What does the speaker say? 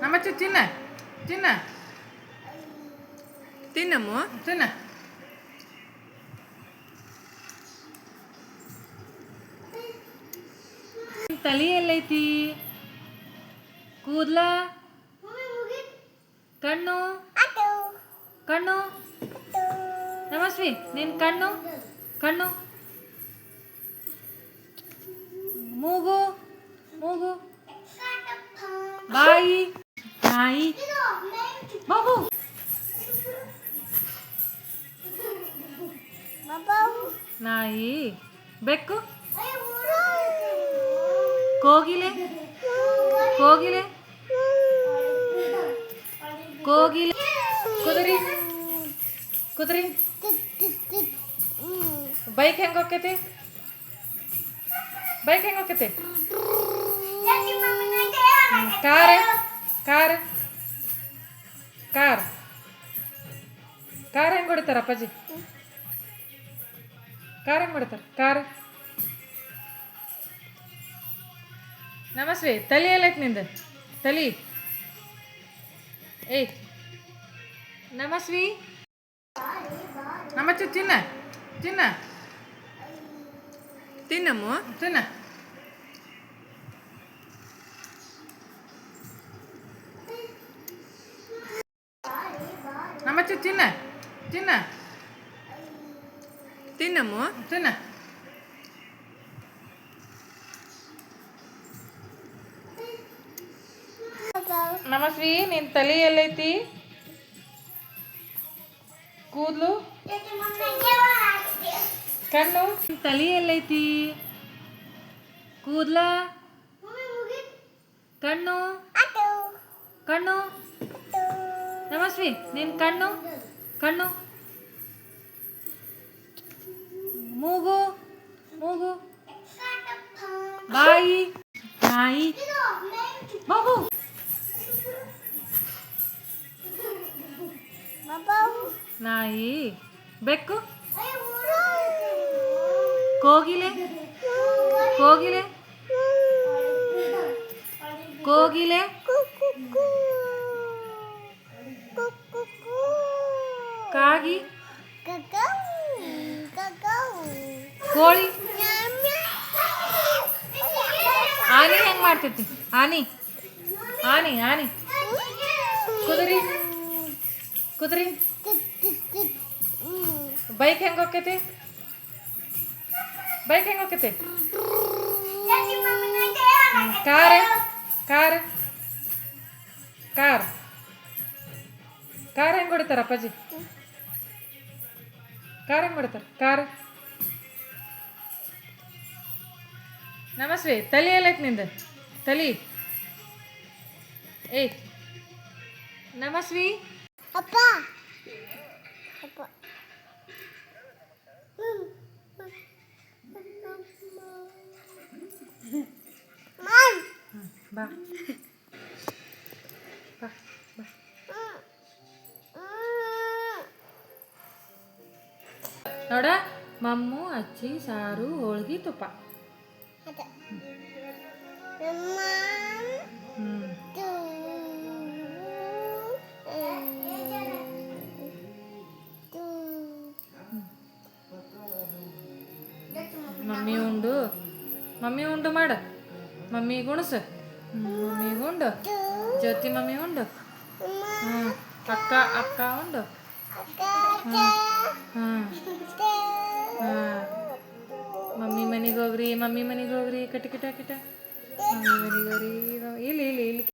ನಮ್ಮಚ್ಚಿ ತಿನ್ನ ತಿನ್ನ ತಿನ್ನಮ್ಮ ತಿನ್ನ. ತಲೆ ಎಲ್ಲೈತಿ? ಕೂದ್ಲ? ಕಣ್ಣು? ಕಣ್ಣು? ನಮಸ್ವಿ ನಿನ್ನ ಕಣ್ಣು? ಕಣ್ಣು? ಮೂಗು? ಮೂಗು? ಬಾಯಿ? ನಾಯಿ? ಮಗು? ನಾಯಿ? ಬೆಕ್ಕು? ಕೋಗಿಲೆ? ಕೋಗಿಲೆ? ಕೋಗಿಲೆ? ಕುದುರೆ? ಕುದುರೆ? ಬೈಕ್ ಹೆಂಗೆ ಹೋಗ್ತೈತಿ? ಬೈಕ್ ಹೆಂಗೆ ಹೋಗ್ತೈತಿ? ಕಾರ್? ಕಾರ್? ಕಾರ್? ಕಾರ್ ಹೆಂಗೆ ಹೊಡಿತಾರ ಅಪ್ಪಾಜಿ? ಕಾರ್ ಹೆಂಗೆ ಹೊಡಿತಾರ? ಕಾರ್? ನಮಸ್ತೆ. ತಲೆ ಎಲ್ಲೈತಿ ನಿಂದು? ತಲೆ ಏಯ್ ನಮಸ್ವಿ. ನಮ್ಮಚ್ಚಿ ತಿನ್ನ ತಿನ್ನ ತಿನ್ನಮ್ಮ ತಿನ್ನ. ನಮ್ಮಚ್ಚಿ ತಿನ್ನ ತಿನ್ನ ತಿನ್ನಮ್ಮ ತಿನ್ನ. ನಮಸ್ವಿ ನಿನ್ನ ತಲೆ ಎಲ್ಲೈತಿ? ಕೂದಲು? ಕಣ್ಣು? ತಲೆ ಎಲ್ಲೈತಿ? ಕೂದ್ಲ? ಕಣ್ಣು? ಕಣ್ಣು? ನಮಸ್ವಿ ನಿನ್ನ ಕಣ್ಣು? ಕಣ್ಣು? ಮೂಗು? ಮೂಗು? ಬಾಯಿ? ನಾಯಿ? ಮಗು? ನಾಯಿ? ಬೆಕ್ಕು? ಕೋಗಿಲೆ? ಕೋಗಿಲೆ? ಕೋಗಿಲೆ? ಕಾಗಿ? ಕೋಳಿ? ಆನೆ ಹೆಂಗೆ ಮಾಡ್ತೈತಿ? ಆನೆ? ಆನೆ? ಆನೆ? ಕುದುರೆ? ಕುದುರೆ? ಬೈಕ್ ಹೆಂಗೆ ಹೋಗ್ತೈತಿ? ಬೈಕ್ ಹೆಂಗೆ ಹೋಗ್ತೈತಿ? ಕಾರ್? ಕಾರ್? ಕಾರ್? ಕಾರ್ ಹೆಂಗೆ ಹೊಡಿತಾರ ಅಪ್ಪಾಜಿ? ಕಾರ್ ಹೆಂಗೆ ಹೊಡಿತಾರ? ಕಾರ್? ನಮಸ್ತೆ. ತಲೆ ಎಲ್ಲೈತಿ ನಿಂದು? ತಲೆ ಏಯ್ ನಮಸ್ವಿ. ಅಪ್ಪ ಅಪ್ಪ ಬಾ ಬಾ ಬಾ. ನೋಡ ಮಮ್ಮು ಅಚ್ಚಿ ಸಾರು ಹೋಳ್ಗಿ ತುಪ್ಪ. ಮಮ್ಮಿ ಉಂಡು ಮಾಡ. ಮಮ್ಮಿ ಗುಣಸ. ಮಮ್ಮಿ ಉಂಡು. ಜ್ಯೋತಿ ಮಮ್ಮಿ ಉಂಡು. ಅಕ್ಕ ಅಕ್ಕ ಉಂಡು. ಮಮ್ಮಿ ಮನೆಗೆ ಹೋಗ್ರಿ. ಮಮ್ಮಿ ಮನೆಗೆ ಹೋಗ್ರಿ. ಕಟ ಕಿಟ ಕಿಟ. ಮಮ್ಮಿ ಮನೆಗೆ ಹೋಗ್ರಿ. ಇಲ್ಲಿ ಇಲ್ಲಿ ಇಲ್ಲಿ